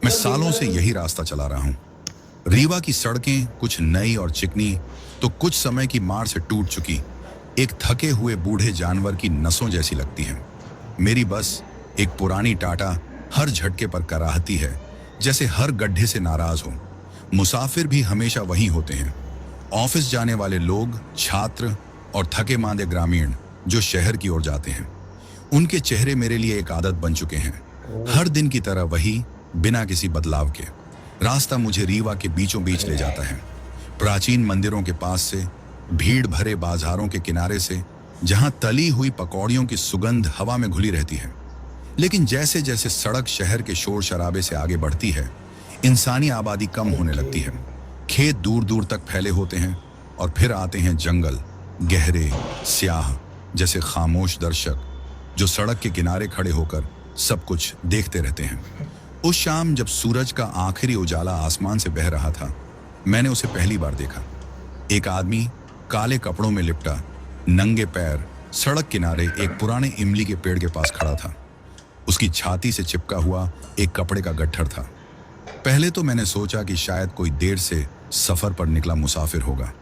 मैं सालों से यही रास्ता चला रहा हूं। रीवा की सड़कें कुछ नई और चिकनी तो कुछ समय की मार से टूट चुकी एक थके हुए बूढ़े जानवर की नसों जैसी लगती हैं। मेरी बस एक पुरानी टाटा हर झटके पर कराहती है, जैसे हर गड्ढे से नाराज हो। मुसाफिर भी हमेशा वही होते हैं, ऑफिस जाने वाले लोग, छात्र और थके मांदे ग्रामीण जो शहर की ओर जाते हैं। उनके चेहरे मेरे लिए एक आदत बन चुके हैं, हर दिन की तरह वही, बिना किसी बदलाव के। रास्ता मुझे रीवा के बीचों बीच ले जाता है, प्राचीन मंदिरों के पास से, भीड़ भरे बाजारों के किनारे से, जहां तली हुई पकौड़ियों की सुगंध हवा में घुली रहती है। लेकिन जैसे जैसे सड़क शहर के शोर शराबे से आगे बढ़ती है, इंसानी आबादी कम होने लगती है। खेत दूर दूर तक फैले होते हैं और फिर आते हैं जंगल, गहरे, स्याह, जैसे खामोश दर्शक जो सड़क के किनारे खड़े होकर सब कुछ देखते रहते हैं। उस शाम जब सूरज का आखिरी उजाला आसमान से बह रहा था, मैंने उसे पहली बार देखा। एक आदमी काले कपड़ों में लिपटा, नंगे पैर, सड़क किनारे एक पुराने इमली के पेड़ के पास खड़ा था। उसकी छाती से चिपका हुआ एक कपड़े का गट्ठर था। पहले तो मैंने सोचा कि शायद कोई देर से सफर पर निकला मुसाफिर होगा।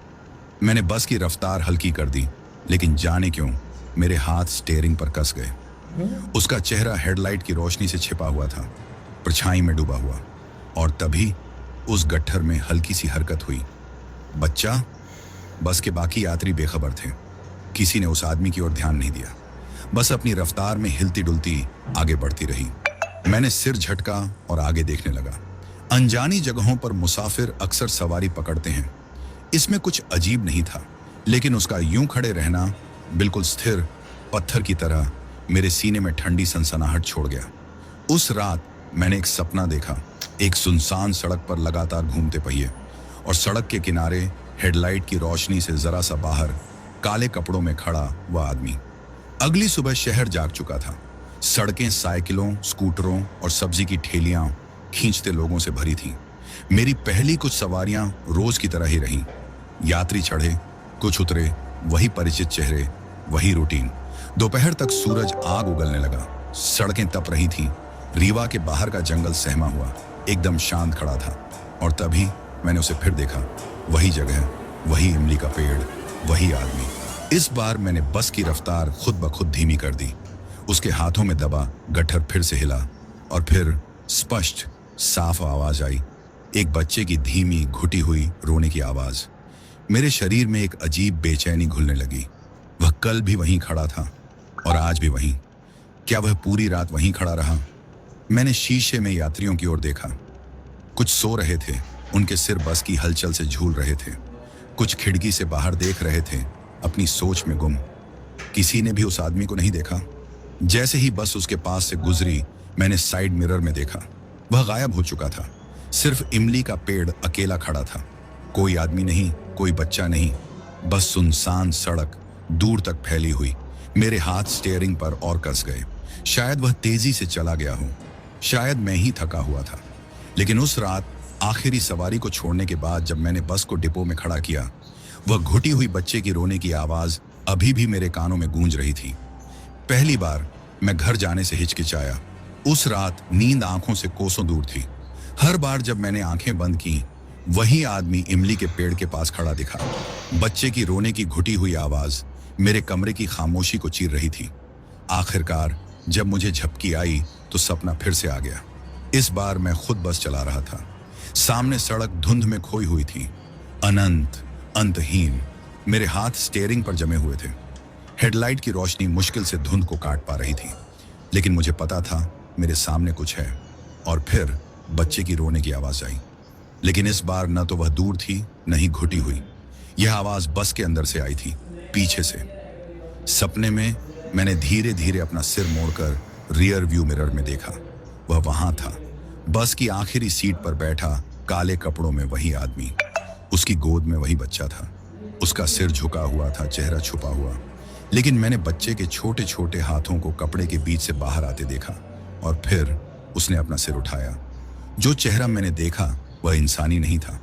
मैंने बस की रफ्तार हल्की कर दी, लेकिन जाने क्यों मेरे हाथ स्टीयरिंग पर कस गए। उसका चेहरा हेडलाइट की रोशनी से छिपा हुआ था, परछाई में डूबा हुआ। और तभी उस गट्ठर में हल्की सी हरकत हुई। बच्चा। बस के बाकी यात्री बेखबर थे। किसी ने उस आदमी की ओर ध्यान नहीं दिया, बस अपनी रफ्तार में हिलती डुलती आगे बढ़ती रही। मैंने सिर झटका और आगे देखने लगा। अनजानी जगहों पर मुसाफिर अक्सर सवारी पकड़ते हैं। इसमें कुछ अजीब नहीं था, लेकिन उसका यूं खड़े रहना, बिल्कुल स्थिर पत्थर की तरह, मेरे सीने में ठंडी सनसनाहट छोड़ गया। उस रात मैंने एक सपना देखा, एक सुनसान सड़क पर लगातार घूमते पहिए, और सड़क के किनारे हेडलाइट की रोशनी से जरा सा बाहर काले कपड़ों में खड़ा वह आदमी। अगली सुबह शहर जाग चुका था। सड़कें साइकिलों, स्कूटरों और सब्जी की ठेलियां खींचते लोगों से भरी थीं। मेरी पहली कुछ सवारियां रोज की तरह ही रहीं। यात्री चढ़े, कुछ उतरे, वही परिचित चेहरे, वही रूटीन। दोपहर तक सूरज आग उगलने लगा, सड़कें तप रही थीं। रीवा के बाहर का जंगल सहमा हुआ, एकदम शांत खड़ा था। और तभी मैंने उसे फिर देखा, वही जगह, वही इमली का पेड़, वही आदमी। इस बार मैंने बस की रफ्तार खुद ब खुद धीमी कर दी। उसके हाथों में दबा गट्ठर फिर से हिला, और फिर स्पष्ट साफ आवाज आई, एक बच्चे की धीमी घुटी हुई रोने की आवाज। मेरे शरीर में एक अजीब बेचैनी घुलने लगी। वह कल भी वहीं खड़ा था और आज भी वहीं। क्या वह पूरी रात वहीं खड़ा रहा? मैंने शीशे में यात्रियों की ओर देखा। कुछ सो रहे थे, उनके सिर बस की हलचल से झूल रहे थे। कुछ खिड़की से बाहर देख रहे थे, अपनी सोच में गुम। किसी ने भी उस आदमी को नहीं देखा। जैसे ही बस उसके पास से गुजरी, मैंने साइड मिरर में देखा। वह गायब हो चुका था। सिर्फ इमली का पेड़ अकेला खड़ा था। कोई आदमी नहीं, कोई बच्चा नहीं, बस सुनसान सड़क दूर तक फैली हुई। मेरे हाथ स्टीयरिंग पर और कस गए। शायद वह तेजी से चला गया हो, शायद मैं ही थका हुआ था। लेकिन उस रात आखिरी सवारी को छोड़ने के बाद जब मैंने बस को डिपो में खड़ा किया, वह घुटी हुई बच्चे की रोने की आवाज अभी भी मेरे कानों में गूंज रही थी। पहली बार मैं घर जाने से हिचकिचाया। उस रात नींद आंखों से कोसों दूर थी। हर बार जब मैंने आंखें बंद की, वही आदमी इमली के पेड़ के पास खड़ा दिखा। बच्चे की रोने की घुटी हुई आवाज मेरे कमरे की खामोशी को चीर रही थी। आखिरकार जब मुझे झपकी आई तो सपना फिर से आ गया। इस बार मैं खुद बस चला रहा था। सामने सड़क धुंध में खोई हुई थी, अनंत, अंतहीन। मेरे हाथ स्टीयरिंग पर जमे हुए थे। हेडलाइट की रोशनी मुश्किल से धुंध को काट पा रही थी, लेकिन मुझे पता था मेरे सामने कुछ है। और फिर बच्चे की रोने की आवाज आई, लेकिन इस बार न तो वह दूर थी, न ही घुटी हुई। यह आवाज बस के अंदर से आई थी, पीछे से। सपने में मैंने धीरे धीरे अपना सिर मोड़कर रियर व्यू मिरर में देखा। वह वहां था, बस की आखिरी सीट पर बैठा, काले कपड़ों में वही आदमी। उसकी गोद में वही बच्चा था। उसका सिर झुका हुआ था, चेहरा छुपा हुआ। लेकिन मैंने बच्चे के छोटे छोटे हाथों को कपड़े के बीच से बाहर आते देखा, और फिर उसने अपना सिर उठाया। जो चेहरा मैंने देखा वह इंसानी नहीं था।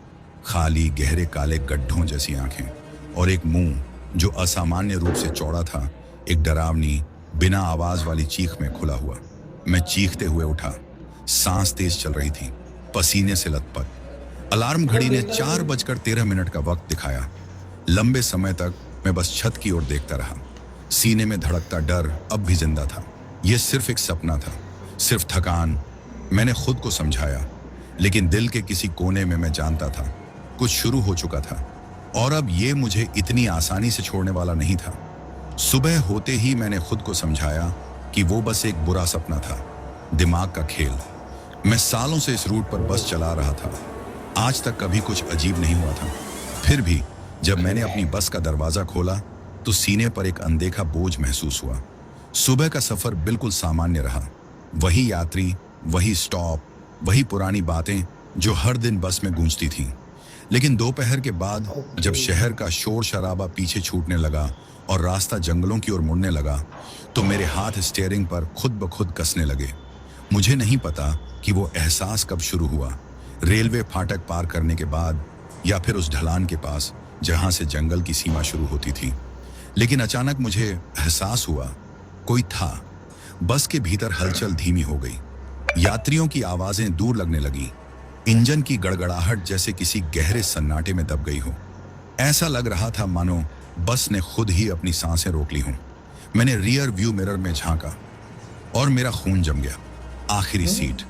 खाली गहरे काले गड्ढों जैसी आंखें और एक मुंह जो असामान्य रूप से चौड़ा था, एक डरावनी, बिना आवाज वाली चीख में खुला हुआ। मैं चीखते हुए उठा। सांस तेज चल रही थी, पसीने से लथपथ। अलार्म घड़ी ने 4:13 का वक्त दिखाया। लंबे समय तक मैं बस छत की ओर देखता रहा। सीने में धड़कता डर अब भी जिंदा था। यह सिर्फ एक सपना था, सिर्फ थकान, मैंने खुद को समझाया। लेकिन दिल के किसी कोने में मैं जानता था कुछ शुरू हो चुका था, और अब यह मुझे इतनी आसानी से छोड़ने वाला नहीं था। सुबह होते ही मैंने खुद को समझाया कि वो बस एक बुरा सपना था, दिमाग का खेल। मैं सालों से इस रूट पर बस चला रहा था, आज तक कभी कुछ अजीब नहीं हुआ था। फिर भी जब मैंने अपनी बस का दरवाजा खोला तो सीने पर एक अनदेखा बोझ महसूस हुआ। सुबह का सफर बिल्कुल सामान्य रहा, वही यात्री, वही स्टॉप, वही पुरानी बातें जो हर दिन बस में गूंजती थीं। लेकिन दोपहर के बाद जब शहर का शोर शराबा पीछे छूटने लगा और रास्ता जंगलों की ओर मुड़ने लगा तो मेरे हाथ स्टीयरिंग पर खुद ब खुद कसने लगे। मुझे नहीं पता कि वो एहसास कब शुरू हुआ, रेलवे फाटक पार करने के बाद या फिर उस ढलान के पास जहां से जंगल की सीमा शुरू होती थी। लेकिन अचानक मुझे एहसास हुआ कोई था। बस के भीतर हलचल धीमी हो गई, यात्रियों की आवाजें दूर लगने लगी, इंजन की गड़गड़ाहट जैसे किसी गहरे सन्नाटे में दब गई हो। ऐसा लग रहा था मानो बस ने खुद ही अपनी सांसें रोक ली हों। मैंने रियर व्यू मिरर में झांका और मेरा खून जम गया। आखिरी सीट,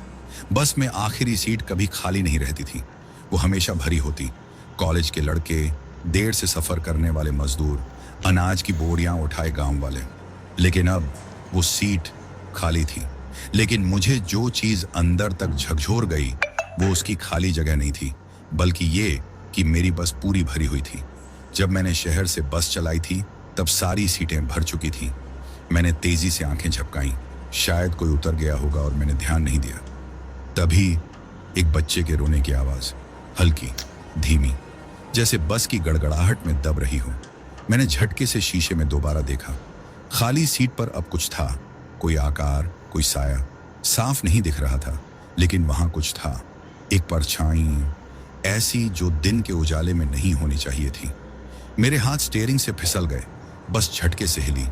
बस में आखिरी सीट कभी खाली नहीं रहती थी, वो हमेशा भरी होती। कॉलेज के लड़के, देर से सफर करने वाले मजदूर, अनाज की बोरियां उठाए गांव वाले। लेकिन अब वो सीट खाली थी। लेकिन मुझे जो चीज अंदर तक झकझोर गई वो उसकी खाली जगह नहीं थी, बल्कि ये कि मेरी बस पूरी भरी हुई थी। जब मैंने शहर से बस चलाई थी तब सारी सीटें भर चुकी थीं। मैंने तेजी से आंखें झपकाईं, शायद कोई उतर गया होगा और मैंने ध्यान नहीं दिया। तभी एक बच्चे के रोने की आवाज, हल्की, धीमी, जैसे बस की गड़गड़ाहट में दब रही हो। मैंने झटके से शीशे में दोबारा देखा। खाली सीट पर अब कुछ था, कोई आकार, कोई साया। साफ नहीं दिख रहा था, लेकिन वहां कुछ था, एक परछाई ऐसी जो दिन के उजाले में नहीं होनी चाहिए थी। मेरे हाथ स्टीयरिंग से फिसल गए, बस झटके से हिली।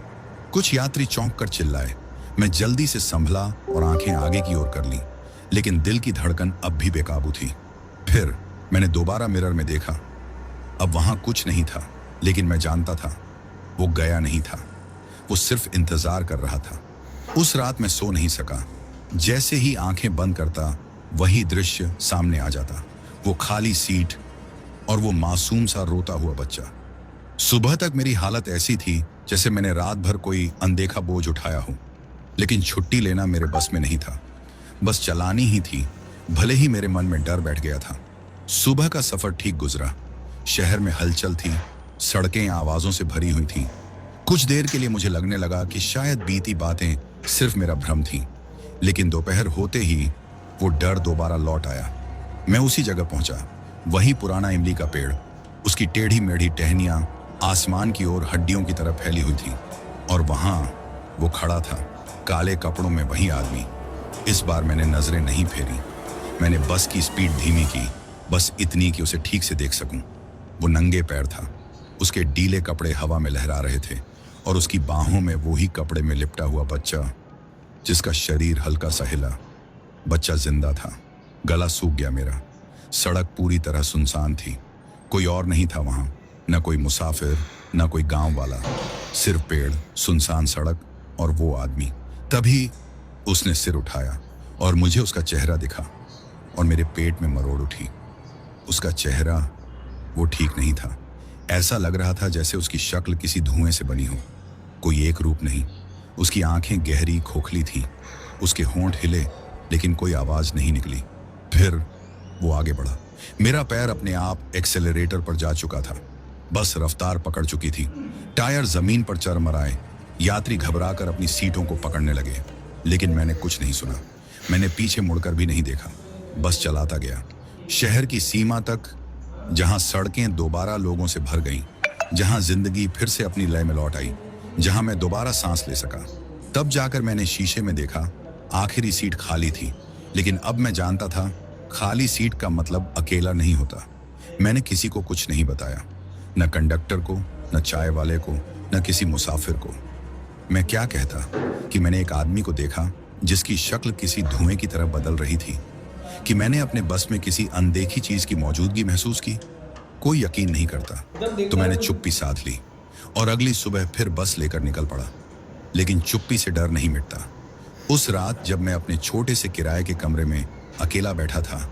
कुछ यात्री चौंक कर चिल्लाए। मैं जल्दी से संभला और आंखें आगे की ओर कर ली, लेकिन दिल की धड़कन अब भी बेकाबू थी। फिर मैंने दोबारा मिरर में देखा। अब वहां कुछ नहीं था, लेकिन मैं जानता था वो गया नहीं था, वो सिर्फ इंतजार कर रहा था। उस रात मैं सो नहीं सका। जैसे ही आंखें बंद करता वही दृश्य सामने आ जाता, वो खाली सीट और वो मासूम सा रोता हुआ बच्चा। सुबह तक मेरी हालत ऐसी थी जैसे मैंने रात भर कोई अनदेखा बोझ उठाया हो। लेकिन छुट्टी लेना मेरे बस में नहीं था, बस चलानी ही थी। भले ही मेरे मन में डर बैठ गया था। सुबह का सफर ठीक गुजरा। शहर में हलचल थी, सड़कें आवाजों से भरी हुई थीं। कुछ देर के लिए मुझे लगने लगा कि शायद बीती बातें सिर्फ मेरा भ्रम थीं। लेकिन दोपहर होते ही वो डर दोबारा लौट आया। मैं उसी जगह पहुंचा, वही पुराना इमली का पेड़, उसकी टेढ़ी मेढ़ी टहनियां आसमान की ओर हड्डियों की तरह फैली हुई थी। और वहां वो खड़ा था, काले कपड़ों में वही आदमी। इस बार मैंने नजरें नहीं फेरी। मैंने बस की स्पीड धीमी की, बस इतनी कि उसे ठीक से देख सकूं। वो नंगे पैर था, उसके डीले कपड़े हवा में लहरा रहे थे और उसकी बाहों में वही कपड़े में लिपटा हुआ बच्चा, जिसका शरीर हल्का सा हिला। बच्चा जिंदा था, गला सूख गया मेरा। सड़क पूरी तरह सुनसान थी, कोई और नहीं था वहां, न कोई मुसाफिर, न कोई गांव वाला, सिर्फ पेड़, सुनसान सड़क और वो आदमी। तभी उसने सिर उठाया और मुझे उसका चेहरा दिखा और मेरे पेट में मरोड़ उठी। उसका चेहरा वो ठीक नहीं था। ऐसा लग रहा था जैसे उसकी शक्ल किसी धुएं से बनी हो, कोई एक रूप नहीं। उसकी आंखें गहरी खोखली थीं, उसके होंठ हिले, लेकिन कोई आवाज नहीं निकली। फिर वो आगे बढ़ा। मेरा पैर अपने आप एक्सेलरेटर पर जा चुका था। बस रफ्तार पकड़ चुकी थी, टायर जमीन पर चरमराए। यात्री घबराकर अपनी सीटों को पकड़ने लगे, लेकिन मैंने कुछ नहीं सुना। मैंने पीछे मुड़कर भी नहीं देखा, बस चलाता गया शहर की सीमा तक, जहां सड़कें दोबारा लोगों से भर गईं, जहां जिंदगी फिर से अपनी लय में लौट आई, जहां मैं दोबारा सांस ले सका। तब जाकर मैंने शीशे में देखा, आखिरी सीट खाली थी। लेकिन अब मैं जानता था खाली सीट का मतलब अकेला नहीं होता। मैंने किसी को कुछ नहीं बताया, न कंडक्टर को, न चाय वाले को, न किसी मुसाफिर को। मैं क्या कहता कि मैंने एक आदमी को देखा जिसकी शक्ल किसी धुएं की तरह बदल रही थी। कि मैंने अपने बस में किसी अनदेखी चीज की मौजूदगी महसूस की। कोई यकीन नहीं करता। तो मैंने चुप्पी साध ली और अगली सुबह फिर बस लेकर निकल पड़ा। लेकिन चुप्पी से डर नहीं मिटता। उस रात जब मैं अपने छोटे से किराए के कमरे में अकेला बैठा था,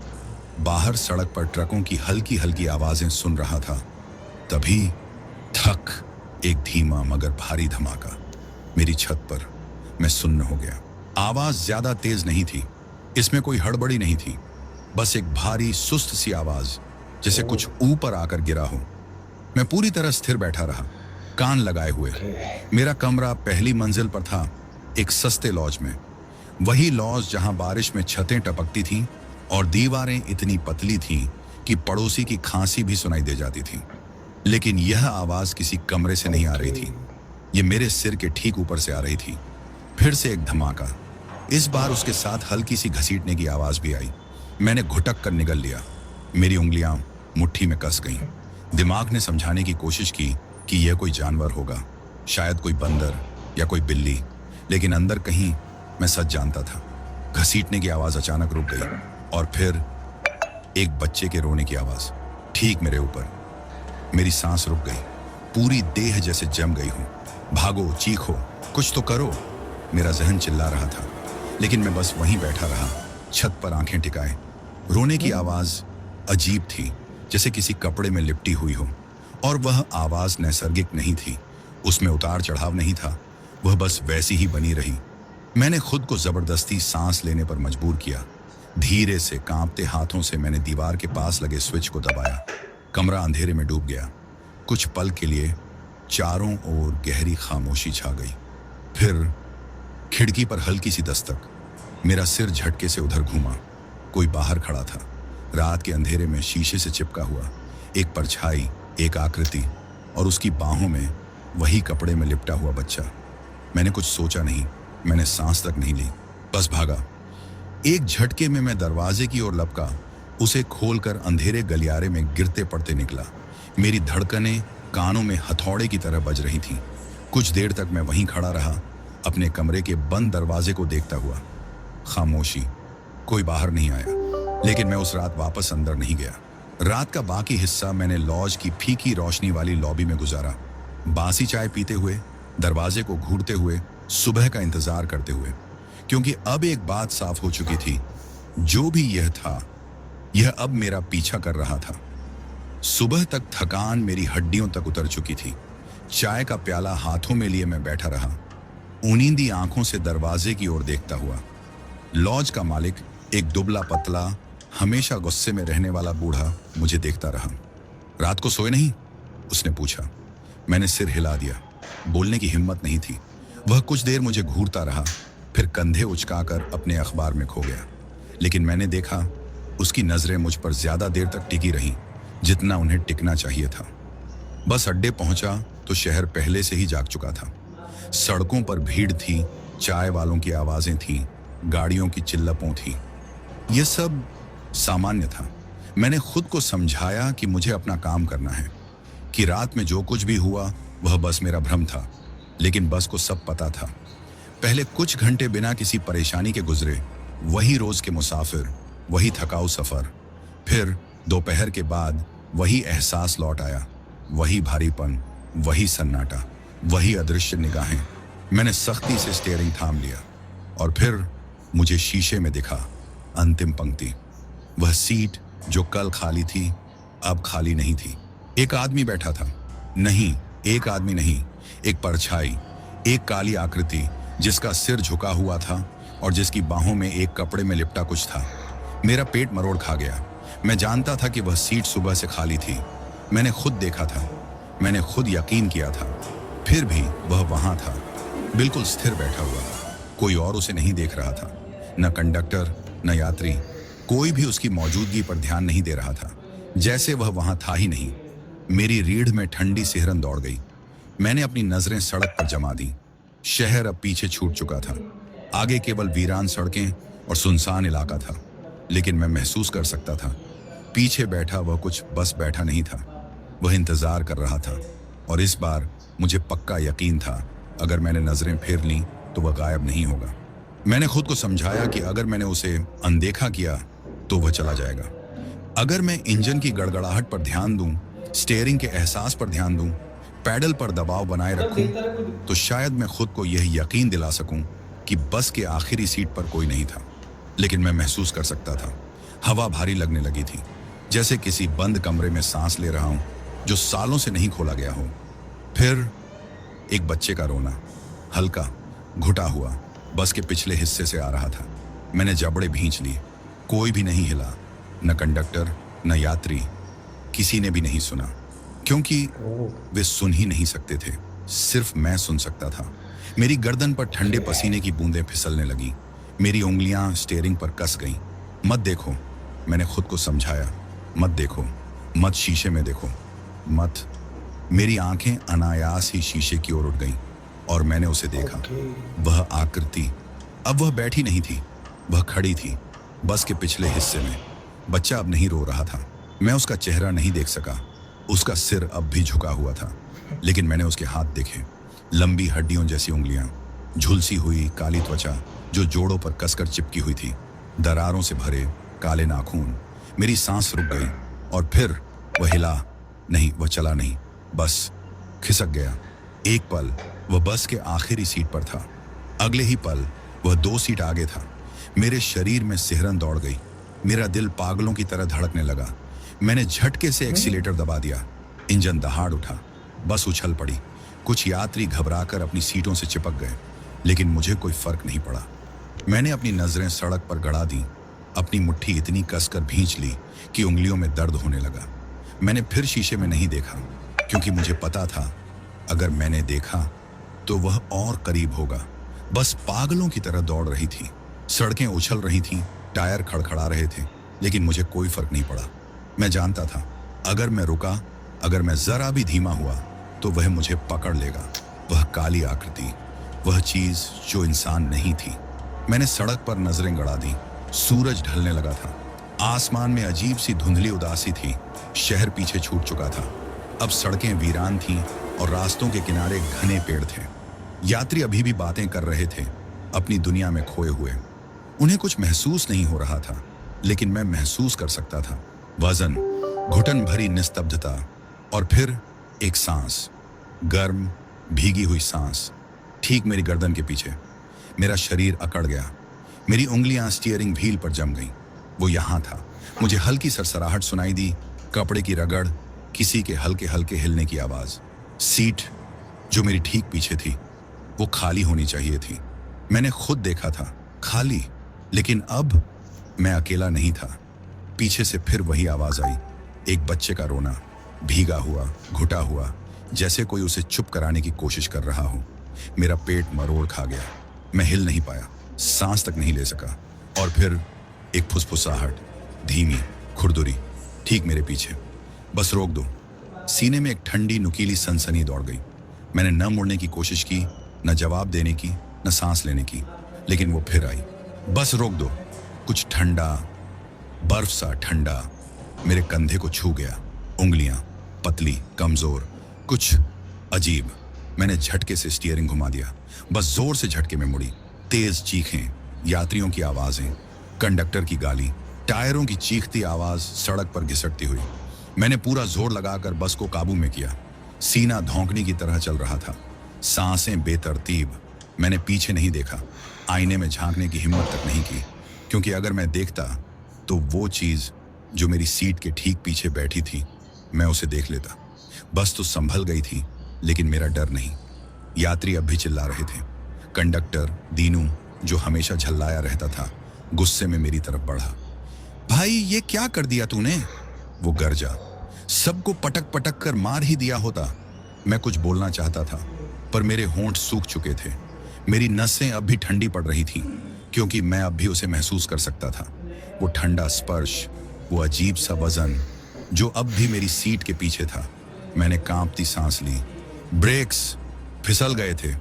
बाहर सड़क पर ट्रकों की हल्की हल्की आवाजें सुन रहा था, तभी ठक, एक धीमा मगर भारी धमाका। मेरी छत पर मैं सुन्न हो गया। आवाज ज्यादा तेज नहीं थी, इसमें कोई हड़बड़ी नहीं थी, बस एक भारी सुस्त सी आवाज, जैसे कुछ ऊपर आकर गिरा हो। मैं पूरी तरह स्थिर बैठा रहा, कान लगाए हुए। मेरा कमरा पहली मंजिल पर था, एक सस्ते लॉज में। वही लॉज जहां बारिश में छतें टपकती थीं और दीवारें इतनी पतली थीं कि पड़ोसी की खांसी भी सुनाई दे जाती थी। लेकिन यह आवाज किसी कमरे से नहीं आ रही थी, ये मेरे सिर के ठीक ऊपर से आ रही थी। फिर से एक धमाका। इस बार उसके साथ हल्की सी घसीटने की आवाज भी आई। मैंने घुटक कर निगल लिया। मेरी उंगलियां मुट्ठी में कस गईं। दिमाग ने समझाने की कोशिश की कि यह कोई जानवर होगा, शायद कोई बंदर या कोई बिल्ली, लेकिन अंदर कहीं मैं सच जानता था। घसीटने की आवाज अचानक रुक गई और फिर एक बच्चे के रोने की आवाज ठीक मेरे ऊपर। मेरी सांस रुक गई, पूरी देह जैसे जम गई हूं। भागो, चीखो, कुछ तो करो, मेरा जहन चिल्ला रहा था। लेकिन मैं बस वहीं बैठा रहा, छत पर आंखें टिकाए। रोने की आवाज अजीब थी, जैसे किसी कपड़े में लिपटी हुई हो, और वह आवाज नैसर्गिक नहीं थी। उसमें उतार चढ़ाव नहीं था, वह बस वैसी ही बनी रही। मैंने खुद को जबरदस्ती सांस लेने पर मजबूर किया। धीरे से कांपते हाथों से मैंने दीवार के पास लगे स्विच को दबाया। कमरा अंधेरे में डूब गया। कुछ पल के लिए चारों ओर गहरी खामोशी छा गई। फिर खिड़की पर हल्की सी दस्तक। मेरा सिर झटके से उधर घूमा। कोई बाहर खड़ा था, रात के अंधेरे में शीशे से चिपका हुआ, एक परछाई, एक आकृति, और उसकी बाहों में वही कपड़े में लिपटा हुआ बच्चा। मैंने कुछ सोचा नहीं, मैंने सांस तक नहीं ली, बस भागा। एक झटके में मैं दरवाजे की ओर लपका, उसे खोलकर अंधेरे गलियारे में गिरते पड़ते निकला। मेरी धड़कनें कानों में हथौड़े की तरह बज रही थीं। कुछ देर तक मैं वहीं खड़ा रहा, अपने कमरे के बंद दरवाजे को देखता हुआ। खामोशी, कोई बाहर नहीं आया। लेकिन मैं उस रात वापस अंदर नहीं गया। रात का बाकी हिस्सा मैंने लॉज की फीकी रोशनी वाली लॉबी में गुजारा, बासी चाय पीते हुए, दरवाजे को घूरते हुए, सुबह का इंतजार करते हुए। क्योंकि अब एक बात साफ हो चुकी थी, जो भी यह था, यह अब मेरा पीछा कर रहा था। सुबह तक थकान मेरी हड्डियों तक उतर चुकी थी। चाय का प्याला हाथों में लिए मैं बैठा रहा, ऊनींदी आंखों से दरवाजे की ओर देखता हुआ। लॉज का मालिक, एक दुबला पतला, हमेशा गुस्से में रहने वाला बूढ़ा, मुझे देखता रहा। रात को सोए नहीं? उसने पूछा। मैंने सिर हिला दिया। बोलने की हिम्मत नहीं थी। वह कुछ देर मुझे घूरता रहा, फिर कंधे उचकाकर अपने अखबार में खो गया। लेकिन मैंने देखा, उसकी नजरें मुझ पर ज्यादा देर तक टिकी रहीं, जितना उन्हें टिकना चाहिए था। बस अड्डे पहुंचा तो शहर पहले से ही जाग चुका था। सड़कों पर भीड़ थी, चाय वालों की आवाजें थीं, गाड़ियों की चिल्लपों थी। यह सब सामान्य था। मैंने खुद को समझाया कि मुझे अपना काम करना है, कि रात में जो कुछ भी हुआ वह बस मेरा भ्रम था। लेकिन बस को सब पता था। पहले कुछ घंटे बिना किसी परेशानी के गुजरे, वही रोज के मुसाफिर, वही थकाऊ सफर। फिर दोपहर के बाद वही एहसास लौट आया, वही भारीपन, वही सन्नाटा, वही अदृश्य निगाहें। मैंने सख्ती से स्टीयरिंग थाम लिया और फिर मुझे शीशे में दिखा अंतिम पंक्ति। वह सीट जो कल खाली थी, अब खाली नहीं थी। एक आदमी बैठा था। नहीं, एक आदमी नहीं, एक परछाई, एक काली आकृति जिसका सिर झुका हुआ था और जिसकी बाहों में एक कपड़े में लिपटा कुछ था। मेरा पेट मरोड़ खा गया। मैं जानता था कि वह सीट सुबह से खाली थी। मैंने खुद देखा था, मैंने खुद यकीन किया था। फिर भी वह वहां था, बिल्कुल स्थिर बैठा हुआ। कोई और उसे नहीं देख रहा था, न कंडक्टर, न यात्री। कोई भी उसकी मौजूदगी पर ध्यान नहीं दे रहा था, जैसे वह वहां था ही नहीं। मेरी रीढ़ में ठंडी सिहरन दौड़ गई। मैंने अपनी नजरें सड़क पर जमा दी। शहर अब पीछे छूट चुका था। आगे केवल वीरान सड़कें और सुनसान इलाका था। लेकिन मैं महसूस कर सकता था, पीछे बैठा वह कुछ बस बैठा नहीं था, वह इंतजार कर रहा था। और इस बार मुझे पक्का यकीन था, अगर मैंने नजरें फेर लीं तो वह गायब नहीं होगा। मैंने खुद को समझाया कि अगर मैंने उसे अनदेखा किया तो वह चला जाएगा। अगर मैं इंजन की गड़गड़ाहट पर ध्यान दूं, स्टीयरिंग के एहसास पर ध्यान दूं, पैडल पर दबाव बनाए रखूं, तो शायद मैं खुद को यह यकीन दिला सकूं कि बस के आखिरी सीट पर कोई नहीं था। लेकिन मैं महसूस कर सकता था, हवा भारी लगने लगी थी, जैसे किसी बंद कमरे में सांस ले रहा हूं जो सालों से नहीं खोला गया हो। फिर एक बच्चे का रोना, हल्का, घुटा हुआ, बस के पिछले हिस्से से आ रहा था। मैंने जबड़े भींच लिए। कोई भी नहीं हिला, न कंडक्टर, न यात्री, किसी ने भी नहीं सुना, क्योंकि वे सुन ही नहीं सकते थे। सिर्फ मैं सुन सकता था। मेरी गर्दन पर ठंडे पसीने की बूंदें फिसलने लगी। मेरी उंगलियां स्टीयरिंग पर कस गईं। मत देखो, मैंने खुद को समझाया। मत देखो, मत शीशे में देखो, मत। मेरी आंखें अनायास ही शीशे की ओर उठ गईं और मैंने उसे देखा। वह आकृति, अब वह बैठी नहीं थी, वह खड़ी थी, बस के पिछले हिस्से में। बच्चा अब नहीं रो रहा था। मैं उसका चेहरा नहीं देख सका। उसका सिर अब भी झुका हुआ था, लेकिन मैंने उसके हाथ देखे। लंबी हड्डियों जैसी उंगलियां, झुलसी हुई काली त्वचा जो जोड़ों पर कसकर चिपकी हुई थी, दरारों से भरे काले नाखून। मेरी सांस रुक गई और फिर वह हिला नहीं, वह चला नहीं, बस खिसक गया। एक पल वह बस के आखिरी सीट पर था, अगले ही पल वह 2 सीट आगे था। मेरे शरीर में सिहरन दौड़ गई। मेरा दिल पागलों की तरह धड़कने लगा। मैंने झटके से एक्सीलेटर दबा दिया। इंजन दहाड़ उठा, बस उछल पड़ी। कुछ यात्री घबराकर अपनी सीटों से चिपक गए, लेकिन मुझे कोई फर्क नहीं पड़ा। मैंने अपनी नजरें सड़क पर गड़ा दी। अपनी मुट्ठी इतनी कसकर भींच ली कि उंगलियों में दर्द होने लगा। मैंने फिर शीशे में नहीं देखा, क्योंकि मुझे पता था अगर मैंने देखा तो वह और करीब होगा। बस पागलों की तरह दौड़ रही थी। सड़कें उछल रही थीं, टायर खड़खड़ा रहे थे, लेकिन मुझे कोई फर्क नहीं पड़ा। मैं जानता था अगर मैं रुका, अगर मैं जरा भी धीमा हुआ, तो वह मुझे पकड़ लेगा। वह काली आकृति, वह चीज जो इंसान नहीं थी। मैंने सड़क पर नजरें गड़ा दी। सूरज ढलने लगा था। आसमान में अजीब सी धुंधली उदासी थी। शहर पीछे छूट चुका था। अब सड़कें वीरान थीं और रास्तों के किनारे घने पेड़ थे। यात्री अभी भी बातें कर रहे थे, अपनी दुनिया में खोए हुए। उन्हें कुछ महसूस नहीं हो रहा था, लेकिन मैं महसूस कर सकता था। वजन, घुटन भरी निस्तब्धता, और फिर एक सांस, गर्म, भीगी हुई सांस, ठीक मेरी गर्दन के पीछे। मेरा शरीर अकड़ गया। मेरी उंगलियां स्टीयरिंग व्हील पर जम गईं। वो यहाँ था। मुझे हल्की सरसराहट सुनाई दी, कपड़े की रगड़, किसी के हल्के हल्के हिलने की आवाज। सीट जो मेरी ठीक पीछे थी, वो खाली होनी चाहिए थी। मैंने खुद देखा था, खाली। लेकिन अब मैं अकेला नहीं था। पीछे से फिर वही आवाज आई, एक बच्चे का रोना, भीगा हुआ, घुटा हुआ, जैसे कोई उसे चुप कराने की कोशिश कर रहा हो। मेरा पेट मरोड़ खा गया। मैं हिल नहीं पाया, सांस तक नहीं ले सका। और फिर एक फुसफुसाहट, धीमी, खुरदुरी, ठीक मेरे पीछे। बस रोक दो। सीने में एक ठंडी नुकीली सनसनी दौड़ गई। मैंने न मुड़ने की कोशिश की, न जवाब देने की, न सांस लेने की, लेकिन वो फिर आई। बस रोक दो। कुछ ठंडा, बर्फ सा ठंडा मेरे कंधे को छू गया। उंगलियां पतली, कमजोर, कुछ अजीब। मैंने झटके से स्टीयरिंग घुमा दिया। बस जोर से झटके में मुड़ी। तेज चीखें, यात्रियों की आवाजें, कंडक्टर की गाली, टायरों की चीखती आवाज सड़क पर घिसटती हुई। मैंने पूरा जोर लगाकर बस को काबू में किया। सीना धौंकने की तरह चल रहा था, सांसें बेतरतीब। मैंने पीछे नहीं देखा, आईने में झांकने की हिम्मत तक नहीं की, क्योंकि अगर मैं देखता तो वो चीज जो मेरी सीट के ठीक पीछे बैठी थी, मैं उसे देख लेता। बस तो संभल गई थी, लेकिन मेरा डर नहीं। यात्री अब भी चिल्ला रहे थे। कंडक्टर दीनू, जो हमेशा झल्लाया रहता था, गुस्से में मेरी तरफ बढ़ा। भाई, ये क्या कर दिया तूने? वो गरजा। सबको पटक पटक कर मार ही दिया होता। मैं कुछ बोलना चाहता था, पर मेरे होंठ सूख चुके थे। मेरी नसें अब भी ठंडी पड़ रही थीं, क्योंकि मैं अब भी उसे महसूस कर सकता था। वो ठंडा स्पर्श, वो अजीब सा वजन जो अब भी मेरी सीट के पीछे था। मैंने कांपती सांस ली। ब्रेक्स फिसल गए थे।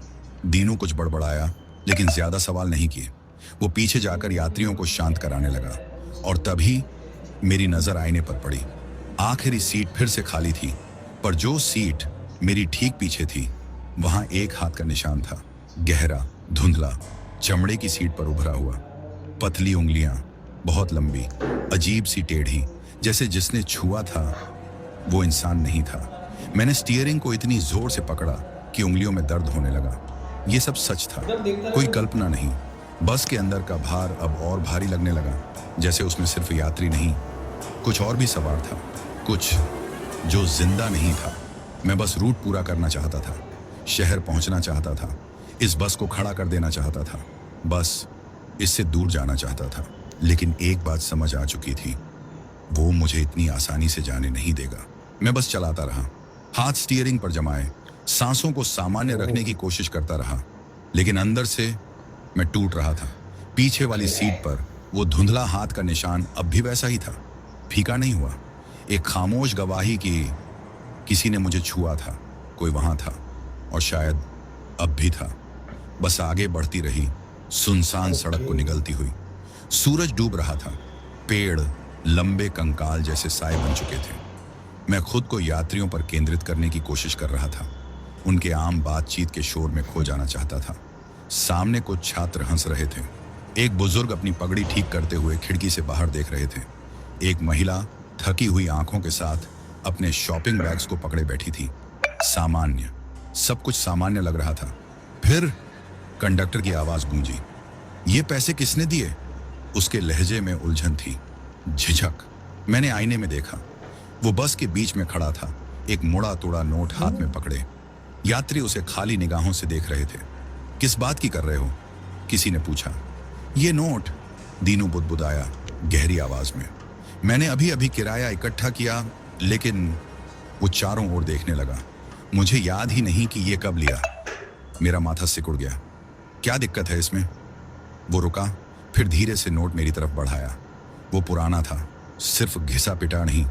दीनू कुछ बड़बड़ाया, लेकिन ज्यादा सवाल नहीं किए। वो पीछे जाकर यात्रियों को शांत कराने लगा, और तभी मेरी नजर आईने पर पड़ी। आखिरी सीट फिर से खाली थी, पर जो सीट मेरी ठीक पीछे थी, वहां एक हाथ का निशान था, गहरा, धुंधला, चमड़े की सीट पर उभरा हुआ। पतली उंगलियां, बहुत लंबी, अजीब सी टेढ़ी, जैसे जिसने छुआ था वो इंसान नहीं था। मैंने स्टीयरिंग को इतनी जोर से पकड़ा कि उंगलियों में दर्द होने लगा। ये सब सच था, कोई कल्पना नहीं। बस के अंदर का भार अब और भारी लगने लगा, जैसे उसमें सिर्फ यात्री नहीं, कुछ और भी सवार था, कुछ जो जिंदा नहीं था। मैं बस रूट पूरा करना चाहता था, शहर पहुंचना चाहता था, इस बस को खड़ा कर देना चाहता था, बस इससे दूर जाना चाहता था। लेकिन एक बात समझ आ चुकी थी, वो मुझे इतनी आसानी से जाने नहीं देगा। मैं बस चलाता रहा, हाथ स्टीयरिंग पर जमाए, सांसों को सामान्य रखने की कोशिश करता रहा, लेकिन अंदर से मैं टूट रहा था। पीछे वाली सीट पर वो धुंधला हाथ का निशान अब भी वैसा ही था, फीका नहीं हुआ। एक खामोश गवाही कि किसी ने मुझे छुआ था, कोई वहां था, और शायद अब भी था। बस आगे बढ़ती रही, सुनसान सड़क को निगलती हुई। सूरज डूब रहा था, पेड़ लंबे कंकाल जैसे साए बन चुके थे। मैं खुद को यात्रियों पर केंद्रित करने की कोशिश कर रहा था, उनके आम बातचीत के शोर में खो जाना चाहता था। सामने कुछ छात्र हंस रहे थे, एक बुजुर्ग अपनी पगड़ी ठीक करते हुए खिड़की से बाहर देख रहे थे, एक महिला थकी हुई आंखों के साथ अपने शॉपिंग बैग्स को पकड़े बैठी थी। सामान्य, सब कुछ सामान्य लग रहा था। फिर कंडक्टर की आवाज गूंजी, ये पैसे किसने दिए? उसके लहजे में उलझन थी, झिझक। मैंने आईने में देखा, वो बस के बीच में खड़ा था, एक मुड़ा तोड़ा नोट हाथ में पकड़े। यात्री उसे खाली निगाहों से देख रहे थे। किस बात की कर रहे हो? किसी ने पूछा। ये नोट, दीनू बुदबुदाया गहरी आवाज में। मैंने अभी अभी किराया इकट्ठा किया, लेकिन वो चारों ओर देखने लगा। मुझे याद ही नहीं कि ये कब लिया। मेरा माथा सिकुड़ गया। क्या दिक्कत है इसमें? वो रुका, फिर धीरे से नोट मेरी तरफ बढ़ाया। वो पुराना था, सिर्फ घिसा पिटा नहीं,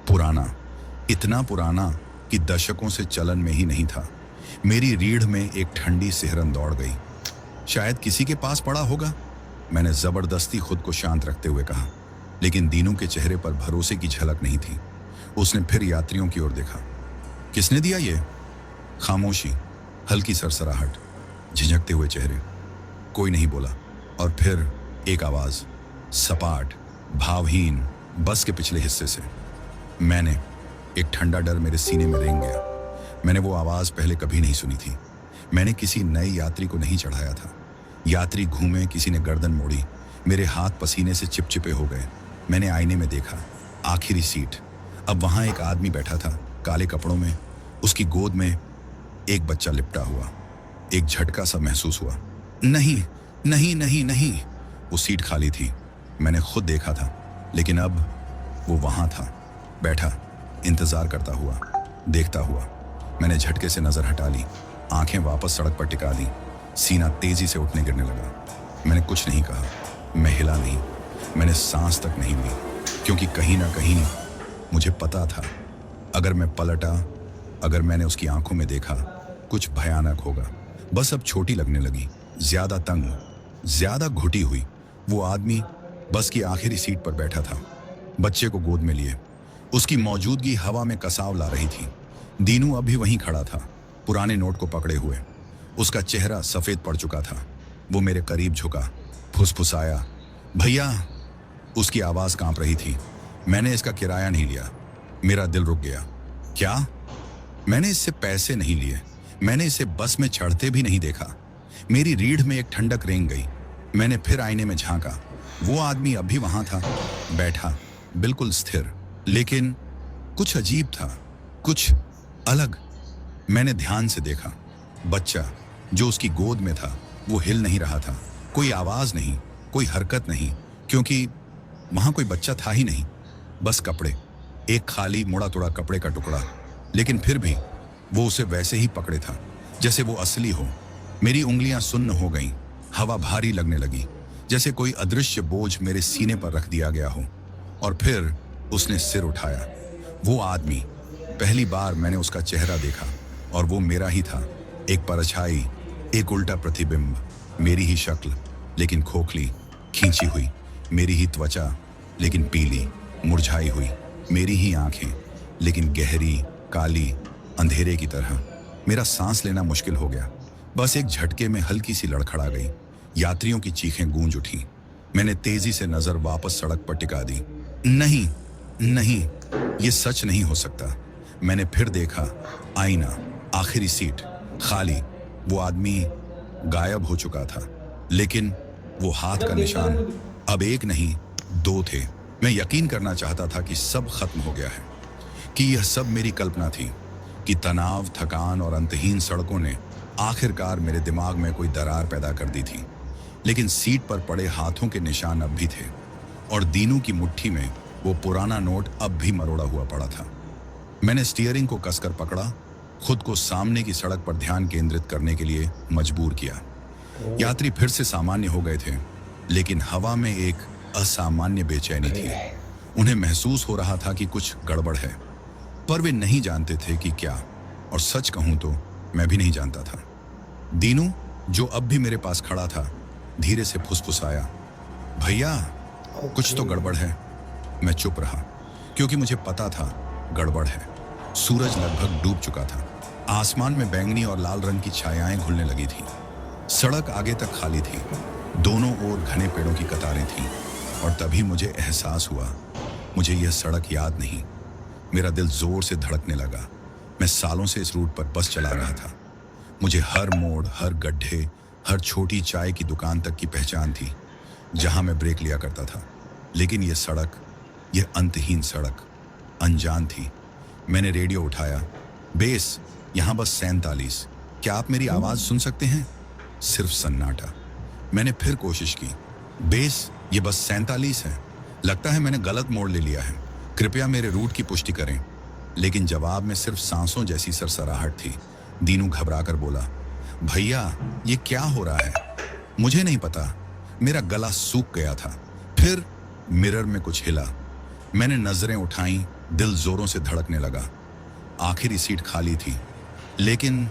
पुराना, इतना पुराना कि दशकों से चलन में ही नहीं था। मेरी रीढ़ में एक ठंडी सिहरन दौड़ गई। शायद किसी के पास पड़ा होगा, मैंने जबरदस्ती खुद को शांत रखते हुए कहा, लेकिन दीनू के चेहरे पर भरोसे की झलक नहीं थी। उसने फिर यात्रियों की ओर देखा। किसने दिया ये? खामोशी, हल्की सरसराहट, झिझकते हुए चेहरे। कोई नहीं बोला। और फिर एक आवाज, सपाट, भावहीन, बस के पिछले हिस्से से। मैंने, एक ठंडा डर मेरे सीने में रेंग गया। मैंने वो आवाज पहले कभी नहीं सुनी थी। मैंने किसी नए यात्री को नहीं चढ़ाया था। यात्री घूमे, किसी ने गर्दन मोड़ी, मेरे हाथ पसीने से चिपचिपे हो गए। मैंने आईने में देखा, आखिरी सीट। अब वहां एक आदमी बैठा था, काले कपड़ों में, उसकी गोद में एक बच्चा लिपटा हुआ। एक झटका सा महसूस हुआ। नहीं नहीं नहीं नहीं, वो सीट खाली थी। मैंने खुद देखा था, लेकिन अब वो वहां था, बैठा, इंतजार करता हुआ, देखता हुआ। मैंने झटके से नजर हटा ली, आंखें वापस सड़क पर टिका दी। सीना तेजी से उठने गिरने लगा। मैंने कुछ नहीं कहा, मैं हिला नहीं, मैंने सांस तक नहीं ली, क्योंकि कहीं ना कहीं मुझे पता था, अगर मैं पलटा, अगर मैंने उसकी आंखों में देखा, कुछ भयानक होगा। बस अब छोटी लगने लगी, ज्यादा तंग, ज्यादा घुटी हुई। वो आदमी बस की आखिरी सीट पर बैठा था, बच्चे को गोद में लिए। उसकी मौजूदगी हवा में कसाव ला रही थी। दीनू अभी वहीं खड़ा था, पुराने नोट को पकड़े हुए। उसका चेहरा सफेद पड़ चुका था। वो मेरे करीब झुका, फुसफुसाया, भैया। उसकी आवाज कांप रही थी। मैंने इसका किराया नहीं लिया। मेरा दिल रुक गया। क्या? मैंने इससे पैसे नहीं लिए, मैंने इसे बस में चढ़ते भी नहीं देखा। मेरी रीढ़ में एक ठंडक रेंग गई। मैंने फिर आईने में झांका। वो आदमी अभी वहां था, बैठा, बिल्कुल स्थिर, लेकिन कुछ अजीब था, कुछ अलग। मैंने ध्यान से देखा। बच्चा जो उसकी गोद में था, वो हिल नहीं रहा था। कोई आवाज नहीं, कोई हरकत नहीं, क्योंकि वहां कोई बच्चा था ही नहीं। बस कपड़े, एक खाली मुड़ा तोड़ा कपड़े का टुकड़ा। लेकिन फिर भी वो उसे वैसे ही पकड़े था, जैसे वो असली हो। मेरी उंगलियां सुन्न हो गईं, हवा भारी लगने लगी, जैसे कोई अदृश्य बोझ मेरे सीने पर रख दिया गया हो। और फिर उसने सिर उठाया। वो आदमी, पहली बार मैंने उसका चेहरा देखा, और वो मेरा ही था। एक परछाई, एक उल्टा प्रतिबिंब, मेरी ही शक्ल, लेकिन खोखली, खींची हुई, मेरी ही त्वचा, लेकिन पीली, मुरझाई हुई, मेरी ही आंखें, लेकिन गहरी, काली, अंधेरे की तरह। मेरा सांस लेना मुश्किल हो गया। बस एक झटके में हल्की सी लड़खड़ा गई। यात्रियों की चीखें गूंज उठी। मैंने तेजी से नजर वापस सड़क पर टिका दी। नहीं, नहीं, ये सच नहीं हो सकता। मैंने फिर देखा, आईना, आखिरी सीट खाली। वो आदमी गायब हो चुका था, लेकिन वो हाथ का निशान अब एक नहीं, दो थे। मैं यकीन करना चाहता था कि सब खत्म हो गया है, कि यह सब मेरी कल्पना थी, कि तनाव, थकान और अंतहीन सड़कों ने आखिरकार मेरे दिमाग में कोई दरार पैदा कर दी थी। लेकिन सीट पर पड़े हाथों के निशान अब भी थे, और दीनू की मुट्ठी में वो पुराना नोट अब भी मरोड़ा हुआ पड़ा था। मैंने स्टीयरिंग को कसकर पकड़ा, खुद को सामने की सड़क पर ध्यान केंद्रित करने के लिए मजबूर किया। यात्री फिर से सामान्य हो गए थे, लेकिन हवा में एक असामान्य बेचैनी थी। उन्हें महसूस हो रहा था कि कुछ गड़बड़ है, पर वे नहीं जानते थे कि क्या। और सच कहूं तो मैं भी नहीं जानता था। दीनू, जो अब भी मेरे पास खड़ा था, धीरे से फुसफुसाया, भैया कुछ तो गड़बड़ है। मैं चुप रहा, क्योंकि मुझे पता था गड़बड़ है। सूरज लगभग डूब चुका था। आसमान में बैंगनी और लाल रंग की छायाएं घुलने लगी थी। सड़क आगे तक खाली थी, दोनों ओर घने पेड़ों की कतारें थीं। और तभी मुझे एहसास हुआ, मुझे यह सड़क याद नहीं। मेरा दिल जोर से धड़कने लगा। मैं सालों से इस रूट पर बस चला रहा था। मुझे हर मोड़, हर गड्ढे, हर छोटी चाय की दुकान तक की पहचान थी, जहां मैं ब्रेक लिया करता था। लेकिन यह सड़क, यह अंतहीन सड़क, अनजान थी। मैंने रेडियो उठाया। बेस, यहाँ बस 47, क्या आप मेरी आवाज़ सुन सकते हैं? सिर्फ सन्नाटा। मैंने फिर कोशिश की। बेस, ये बस 47 है। लगता है मैंने गलत मोड़ ले लिया है, कृपया मेरे रूट की पुष्टि करें। लेकिन जवाब में सिर्फ सांसों जैसी सरसराहट थी। दीनू घबरा कर बोला, भैया ये क्या हो रहा है? मुझे नहीं पता। मेरा गला सूख गया था। फिर मिरर में कुछ हिला। मैंने नजरें उठाईं, दिल जोरों से धड़कने लगा। आखिरी सीट खाली थी, लेकिन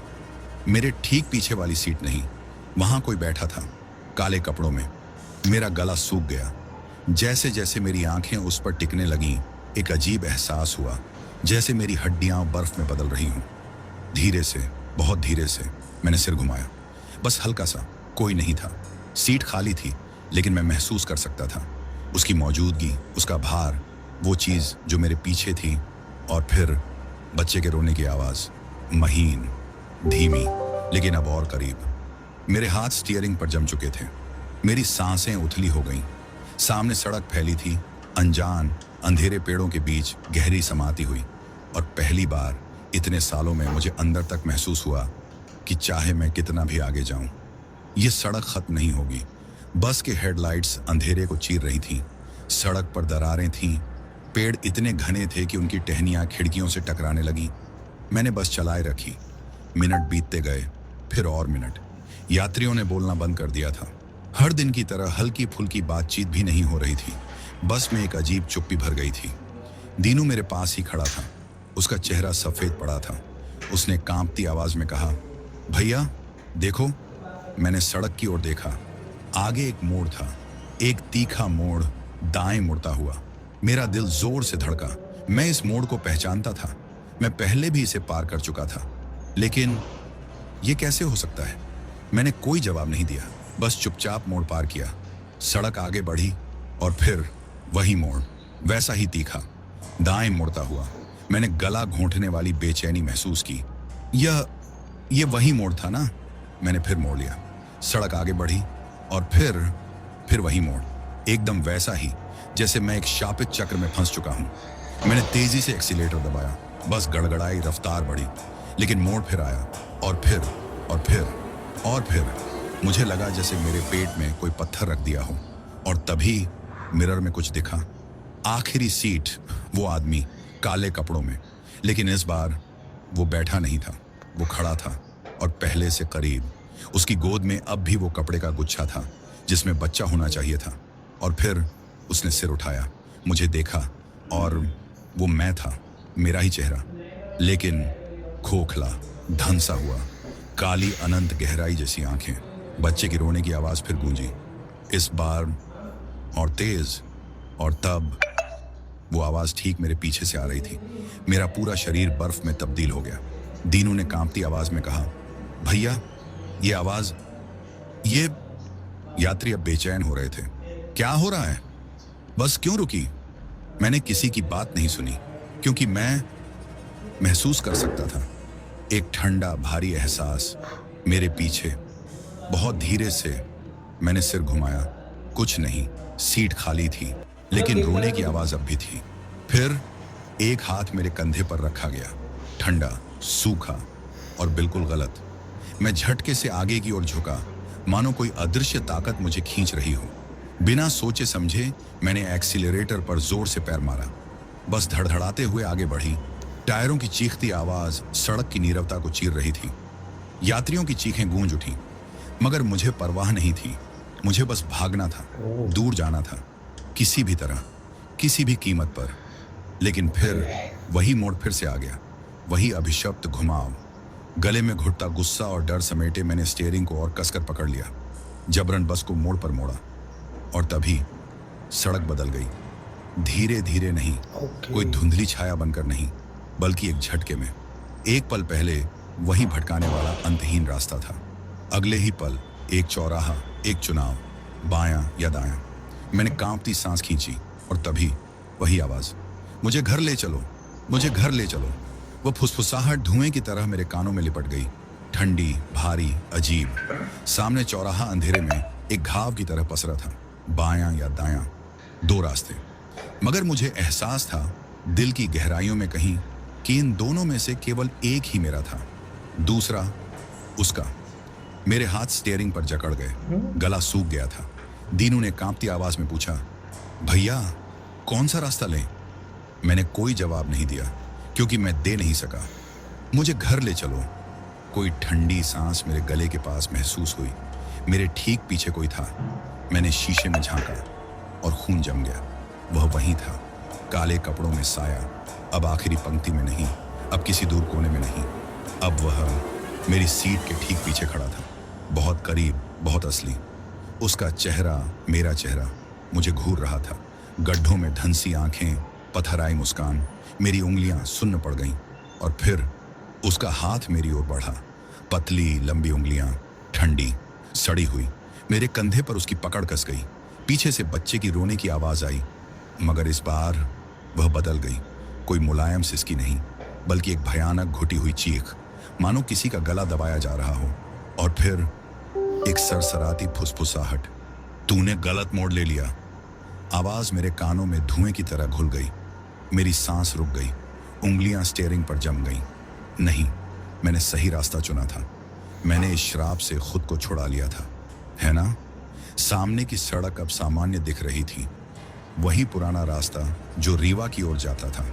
मेरे ठीक पीछे वाली सीट नहीं। वहां कोई बैठा था, काले कपड़ों में। मेरा गला सूख गया। जैसे जैसे मेरी आंखें उस पर टिकने लगीं, एक अजीब एहसास हुआ, जैसे मेरी हड्डियां बर्फ में बदल रही हूं। धीरे से, बहुत धीरे से मैंने सिर घुमाया। बस हल्का सा, कोई नहीं था। सीट खाली थी, लेकिन मैं महसूस कर सकता था उसकी मौजूदगी, उसका भार, वो चीज जो मेरे पीछे थी। और फिर बच्चे के रोने की आवाज, महीन, धीमी, लेकिन अब और करीब। मेरे हाथ स्टीयरिंग पर जम चुके थे। मेरी सांसें उथली हो गईं। सामने सड़क फैली थी, अनजान अंधेरे पेड़ों के बीच गहरी समाती हुई। और पहली बार इतने सालों में मुझे अंदर तक महसूस हुआ कि चाहे मैं कितना भी आगे जाऊं, ये सड़क खत्म नहीं होगी। बस के हेडलाइट्स अंधेरे को चीर रही थीं। सड़क पर दरारें थीं। पेड़ इतने घने थे कि उनकी टहनियां खिड़कियों से टकराने लगीं। मैंने बस चलाए रखी। मिनट बीतते गए, फिर और मिनट। यात्रियों ने बोलना बंद कर दिया था। हर दिन की तरह हल्की फुल्की बातचीत भी नहीं हो रही थी। बस में एक अजीब चुप्पी भर गई थी। दीनू मेरे पास ही खड़ा था। उसका चेहरा सफेद पड़ा था। उसने कांपती आवाज में कहा, भैया देखो। मैंने सड़क की ओर देखा। आगे एक मोड़ था, एक तीखा मोड़, दाएं मुड़ता हुआ। मेरा दिल जोर से धड़का। मैं इस मोड़ को पहचानता था। मैं पहले भी इसे पार कर चुका था। लेकिन ये कैसे हो सकता है? मैंने कोई जवाब नहीं दिया, बस चुपचाप मोड़ पार किया। सड़क आगे बढ़ी और फिर वही मोड़, वैसा ही तीखा, दाएं मुड़ता हुआ। मैंने गला घोंटने वाली बेचैनी महसूस की। ये वही मोड़ था ना? मैंने फिर मोड़ लिया। सड़क आगे बढ़ी और फिर वही मोड़, एकदम वैसा ही जैसे मैं एक शापित चक्र में फंस चुका हूं। मैंने तेजी से एक्सीलेटर दबाया। बस गड़गड़ाई, रफ्तार बढ़ी। लेकिन मोड़ फिर आया और फिर मुझे लगा जैसे मेरे पेट में कोई पत्थर रख दिया हो। और तभी मिरर में कुछ दिखा। आखिरी सीट, वो आदमी काले कपड़ों में। लेकिन इस बार वो बैठा नहीं था, वो खड़ा था, और पहले से करीब। उसकी गोद में अब भी वो कपड़े का गुच्छा था जिसमें बच्चा होना चाहिए था। और फिर उसने सिर उठाया, मुझे देखा, और वो मैं था, मेरा ही चेहरा, लेकिन खोखला, धंसा हुआ, काली अनंत गहराई जैसी आंखें। बच्चे की रोने की आवाज फिर गूंजी, इस बार और तेज। और तब वो आवाज ठीक मेरे पीछे से आ रही थी। मेरा पूरा शरीर बर्फ में तब्दील हो गया। दीनू ने कांपती आवाज में कहा, भैया ये आवाज, ये। यात्री अब बेचैन हो रहे थे। क्या हो रहा है? बस क्यों रुकी? मैंने किसी की बात नहीं सुनी, क्योंकि मैं महसूस कर सकता था एक ठंडा भारी एहसास मेरे पीछे। बहुत धीरे से मैंने सिर घुमाया। कुछ नहीं, सीट खाली थी, लेकिन रोने की आवाज अब भी थी। फिर एक हाथ मेरे कंधे पर रखा गया, ठंडा, सूखा और बिल्कुल गलत। मैं झटके से आगे की ओर झुका, मानो कोई अदृश्य ताकत मुझे खींच रही हो। बिना सोचे समझे मैंने एक्सीलरेटर पर जोर से पैर मारा। बस धड़धड़ाते हुए आगे बढ़ी। टायरों की चीखती आवाज सड़क की नीरवता को चीर रही थी। यात्रियों की चीखें गूंज उठी, मगर मुझे परवाह नहीं थी। मुझे बस भागना था, दूर जाना था, किसी भी तरह, किसी भी कीमत पर। लेकिन फिर वही मोड़ फिर से आ गया, वही अभिशप्त घुमाव। गले में घुटता गुस्सा और डर समेटे मैंने स्टीयरिंग को और कसकर पकड़ लिया। जबरन बस को मोड़ पर मोड़ा, और तभी सड़क बदल गई। धीरे धीरे नहीं, कोई धुंधली छाया बनकर नहीं, बल्कि एक झटके में। एक पल पहले वही भटकाने वाला अंतहीन रास्ता था। अगले ही पल एक चौराहा, एक चुनाव, बायां या दायां। मैंने कांपती सांस खींची, और तभी वही आवाज, मुझे घर ले चलो, मुझे घर ले चलो। वो फुसफुसाहट धुएं की तरह मेरे कानों में लिपट गई, ठंडी, भारी, अजीब। सामने चौराहा अंधेरे में एक घाव की तरह पसरा था। बायां या दायां, दो रास्ते, मगर मुझे एहसास था दिल की गहराइयों में कहीं कि इन दोनों में से केवल एक ही मेरा था, दूसरा उसका। मेरे हाथ स्टीयरिंग पर जकड़ गए, गला सूख गया था। दीनू ने कांपती आवाज में पूछा, भैया कौन सा रास्ता लें? मैंने कोई जवाब नहीं दिया, क्योंकि मैं दे नहीं सका। मुझे घर ले चलो। कोई ठंडी सांस मेरे गले के पास महसूस हुई। मेरे ठीक पीछे कोई था। मैंने शीशे में झांका और खून जम गया। वह वहीं था, काले कपड़ों में साया। अब आखिरी पंक्ति में नहीं, अब किसी दूर कोने में नहीं, अब वह मेरी सीट के ठीक पीछे खड़ा था, बहुत करीब, बहुत असली। उसका चेहरा, मेरा चेहरा, मुझे घूर रहा था। गड्ढों में धंसी आंखें, पथराई मुस्कान। मेरी उंगलियां सुन्न पड़ गईं, और फिर उसका हाथ मेरी ओर बढ़ा। पतली लंबी उंगलियां, ठंडी, सड़ी हुई। मेरे कंधे पर उसकी पकड़ कस गई। पीछे से बच्चे की रोने की आवाज आई, मगर इस बार वह बदल गई। कोई मुलायम सिसकी नहीं, बल्कि एक भयानक घुटी हुई चीख, मानो किसी का गला दबाया जा रहा हो। और फिर एक सरसराती फुसफुसाहट, तूने गलत मोड़ ले लिया। आवाज मेरे कानों में धुएं की तरह घुल गई। मेरी सांस रुक गई, उंगलियां स्टीयरिंग पर जम गईं। नहीं, मैंने सही रास्ता चुना था। मैंने इस श्राप से खुद को छुड़ा लिया था, है ना? सामने की सड़क अब सामान्य दिख रही थी, वही पुराना रास्ता जो रीवा की ओर जाता था।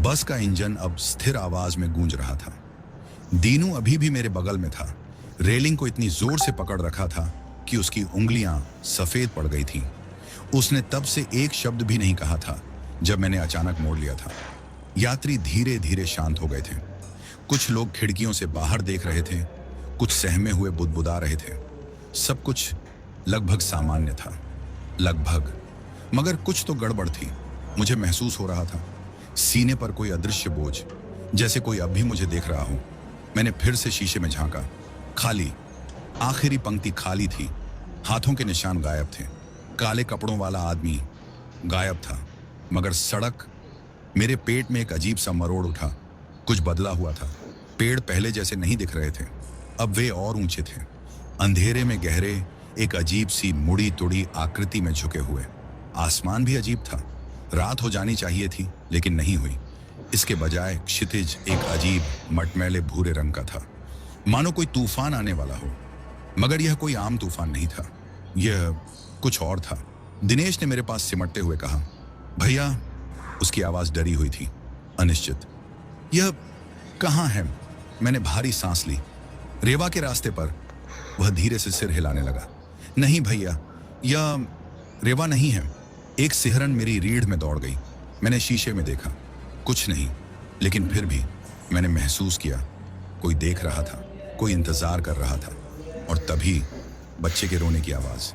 बस का इंजन अब स्थिर आवाज में गूंज रहा था। दीनू अभी भी मेरे बगल में था। रेलिंग को इतनी जोर से पकड़ रखा था कि उसकी उंगलियां सफेद पड़ गई थीं। उसने तब से एक शब्द भी नहीं कहा था जब मैंने अचानक मोड़ लिया था। यात्री धीरे धीरे शांत हो गए थे। कुछ लोग खिड़कियों से बाहर देख रहे थे, कुछ सहमे हुए बुदबुदा रहे थे। सब कुछ लगभग सामान्य था, लगभग, मगर कुछ तो गड़बड़ थी। मुझे महसूस हो रहा था सीने पर कोई अदृश्य बोझ, जैसे कोई अब भी मुझे देख रहा हो। मैंने फिर से शीशे में झांका। खाली, आखिरी पंक्ति खाली थी। हाथों के निशान गायब थे। काले कपड़ों वाला आदमी गायब था, मगर सड़क, मेरे पेट में एक अजीब सा मरोड़ उठा। कुछ बदला हुआ था। पेड़ पहले जैसे नहीं दिख रहे थे, अब वे और ऊंचे थे, अंधेरे में गहरे, एक अजीब सी मुड़ी तुड़ी आकृति में झुके हुए। आसमान भी अजीब था। रात हो जानी चाहिए थी, लेकिन नहीं हुई। इसके बजाय क्षितिज एक अजीब मटमैले भूरे रंग का था, मानो कोई तूफान आने वाला हो। मगर यह कोई आम तूफान नहीं था, यह कुछ और था। दिनेश ने मेरे पास सिमटते हुए कहा, भैया। उसकी आवाज डरी हुई थी, अनिश्चित। यह कहाँ है? मैंने भारी सांस ली। रेवा के रास्ते पर। वह धीरे से सिर हिलाने लगा। नहीं भैया, यह रेवा नहीं है। एक सिहरन मेरी रीढ़ में दौड़ गई। मैंने शीशे में देखा, कुछ नहीं, लेकिन फिर भी मैंने महसूस किया कोई देख रहा था, कोई इंतजार कर रहा था। और तभी बच्चे के रोने की आवाज,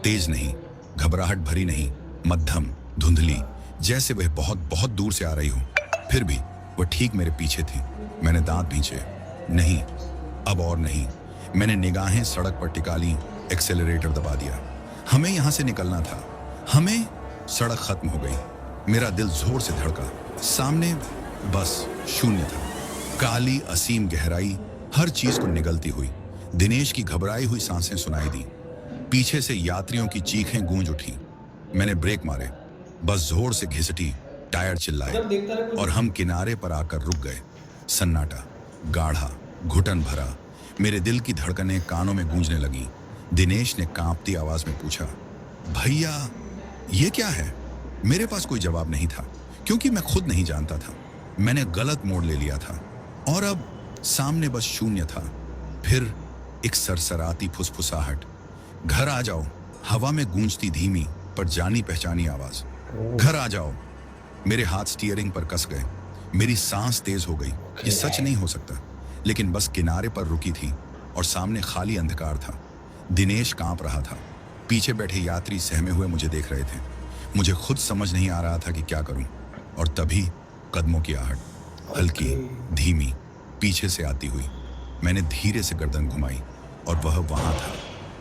तेज नहीं, घबराहट भरी नहीं, मध्यम, धुंधली, जैसे वह बहुत बहुत दूर से आ रही हो। फिर भी वह ठीक मेरे पीछे थी। मैंने दांत भींचे। नहीं, अब और नहीं। मैंने निगाहें सड़क पर टिका ली, एक्सेलरेटर दबा दिया। हमें यहां से निकलना था। हमें सड़क खत्म हो गई। मेरा दिल जोर से धड़का। सामने बस शून्य था। काली असीम गहराई हर चीज को निगलती हुई। दिनेश की घबराई हुई सांसें सुनाई दी। पीछे से यात्रियों की चीखें गूंज उठी। मैंने ब्रेक मारे, बस जोर से घिसटी, टायर चिल्लाए और हम किनारे पर आकर रुक गए। सन्नाटा, गाढ़ा, घुटन भरा। मेरे दिल की धड़कनें कानों में गूंजने लगी। दिनेश ने कांपती आवाज में पूछा, भैया ये क्या है? मेरे पास कोई जवाब नहीं था, क्योंकि मैं खुद नहीं जानता था। मैंने गलत मोड़ ले लिया था और अब सामने बस शून्य था। फिर एक सरसराती फुसफुसाहट। घर आ जाओ, हवा में गूंजती धीमी पर जानी पहचानी आवाज। घर आ जाओ। मेरे हाथ स्टीयरिंग पर कस गए। मेरी सांस तेज हो गई। ये सच नहीं हो सकता, लेकिन बस किनारे पर रुकी थी और सामने खाली अंधकार था। दिनेश कांप रहा था। पीछे बैठे यात्री सहमे हुए मुझे देख रहे थे। मुझे खुद समझ नहीं आ रहा था कि क्या करूं। और तभी कदमों की आहट, हल्की, धीमी, पीछे से आती हुई। मैंने धीरे से गर्दन घुमाई और वह वहां था,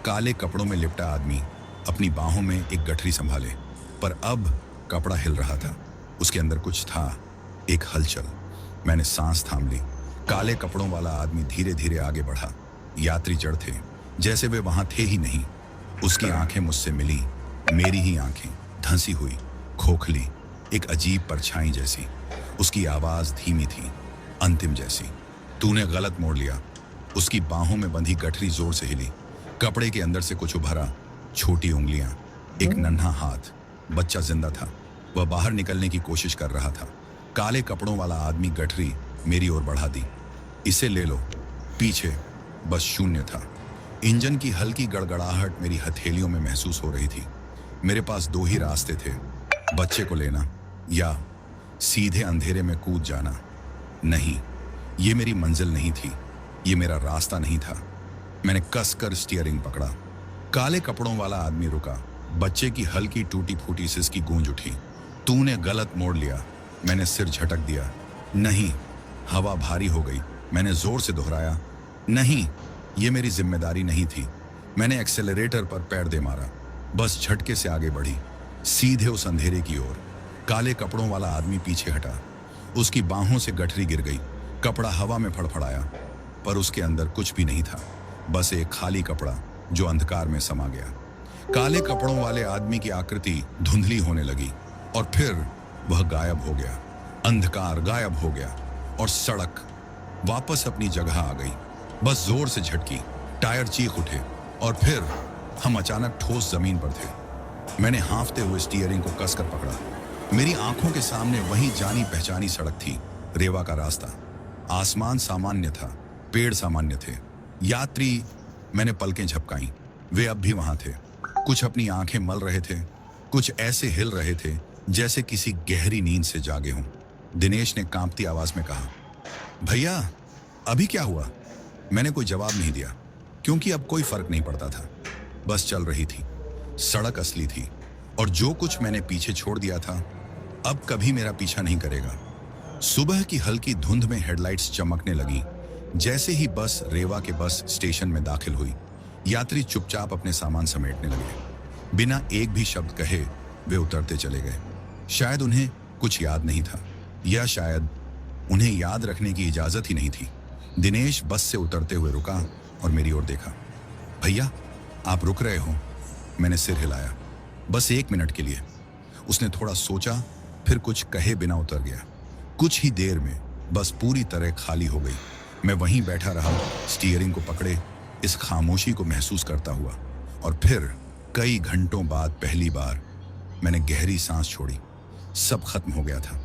काले कपड़ों में लिपटा आदमी, अपनी बाहों में एक गठरी संभाले। पर अब कपड़ा हिल रहा था। उसके अंदर कुछ था, एक हलचल। मैंने सांस थाम ली। काले कपड़ों वाला आदमी धीरे धीरे आगे बढ़ा। यात्री जड़ थे, जैसे वे वहां थे ही नहीं। उसकी आंखें मुझसे मिली, मेरी ही आंखें, धंसी हुई, खोखली, एक अजीब परछाई जैसी। उसकी आवाज धीमी थी, अंतिम जैसी। तूने गलत मोड़ लिया। उसकी बाहों में बंधी गठरी जोर से हिली। कपड़े के अंदर से कुछ उभरा, छोटी उंगलियां, एक नन्हा हाथ। बच्चा जिंदा था। वह बाहर निकलने की कोशिश कर रहा था। काले कपड़ों वाला आदमी गठरी मेरी ओर बढ़ा दी। इसे ले लो। पीछे बस शून्य था। इंजन की हल्की गड़गड़ाहट मेरी हथेलियों में महसूस हो रही थी। मेरे पास दो ही रास्ते थे, बच्चे को लेना या सीधे अंधेरे में कूद जाना। नहीं, ये मेरी मंजिल नहीं थी, ये मेरा रास्ता नहीं था। मैंने कसकर स्टीयरिंग पकड़ा। काले कपड़ों वाला आदमी रुका। बच्चे की हल्की टूटी फूटी सिसकी गूंज उठी। तूने गलत मोड़ लिया। मैंने सिर झटक दिया। नहीं। हवा भारी हो गई। मैंने जोर से दोहराया, नहीं, ये मेरी जिम्मेदारी नहीं थी। मैंने एक्सेलरेटर पर पैर दे मारा। बस झटके से आगे बढ़ी, सीधे उस अंधेरे की ओर। काले कपड़ों वाला आदमी पीछे हटा। उसकी बाहों से गठरी गिर गई। कपड़ा हवा में फड़फड़ाया, पर उसके अंदर कुछ भी नहीं था, बस एक खाली कपड़ा जो अंधकार में समा गया। काले कपड़ों वाले आदमी की आकृति धुंधली होने लगी और फिर वह गायब हो गया। अंधकार गायब हो गया और सड़क वापस अपनी जगह आ गई। बस जोर से झटकी, टायर चीख उठे और फिर हम अचानक ठोस जमीन पर थे। मैंने हांफते हुए स्टीयरिंग को कसकर पकड़ा। मेरी आंखों के सामने वही जानी पहचानी सड़क थी, रेवा का रास्ता। आसमान सामान्य था, पेड़ सामान्य थे, यात्री। मैंने पलकें झपकाईं। वे अब भी वहां थे। कुछ अपनी आंखें मल रहे थे, कुछ ऐसे हिल रहे थे जैसे किसी गहरी नींद से जागे हों। दिनेश ने कांपती आवाज में कहा, भैया अभी क्या हुआ? मैंने कोई जवाब नहीं दिया, क्योंकि अब कोई फर्क नहीं पड़ता था। बस चल रही थी। सड़क असली थी और जो कुछ मैंने पीछे छोड़ दिया था अब कभी मेरा पीछा नहीं करेगा। सुबह की हल्की धुंध में हेडलाइट्स चमकने लगी। जैसे ही बस रेवा के बस स्टेशन में दाखिल हुई, यात्री चुपचाप अपने सामान समेटने लगे। बिना एक भी शब्द कहे वे उतरते चले गए। शायद उन्हें कुछ याद नहीं था, या शायद उन्हें याद रखने की इजाजत ही नहीं थी। दिनेश बस से उतरते हुए रुका और मेरी ओर देखा। भैया आप रुक रहे हो? मैंने सिर हिलाया। बस 1 मिनट के लिए। उसने थोड़ा सोचा, फिर कुछ कहे बिना उतर गया। कुछ ही देर में बस पूरी तरह खाली हो गई। मैं वहीं बैठा रहा, स्टीयरिंग को पकड़े, इस खामोशी को महसूस करता हुआ। और फिर कई घंटों बाद पहली बार मैंने गहरी सांस छोड़ी। सब खत्म हो गया था।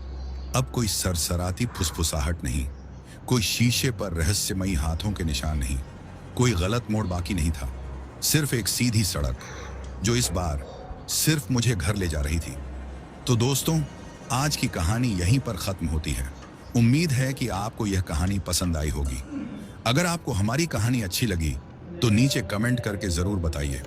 अब कोई सरसराती फुसफुसाहट नहीं, कोई शीशे पर रहस्यमयी हाथों के निशान नहीं, कोई गलत मोड़ बाकी नहीं था। सिर्फ एक सीधी सड़क जो इस बार सिर्फ मुझे घर ले जा रही थी। तो दोस्तों, आज की कहानी यहीं पर खत्म होती है। उम्मीद है कि आपको यह कहानी पसंद आई होगी। अगर आपको हमारी कहानी अच्छी लगी तो नीचे कमेंट करके जरूर बताइए।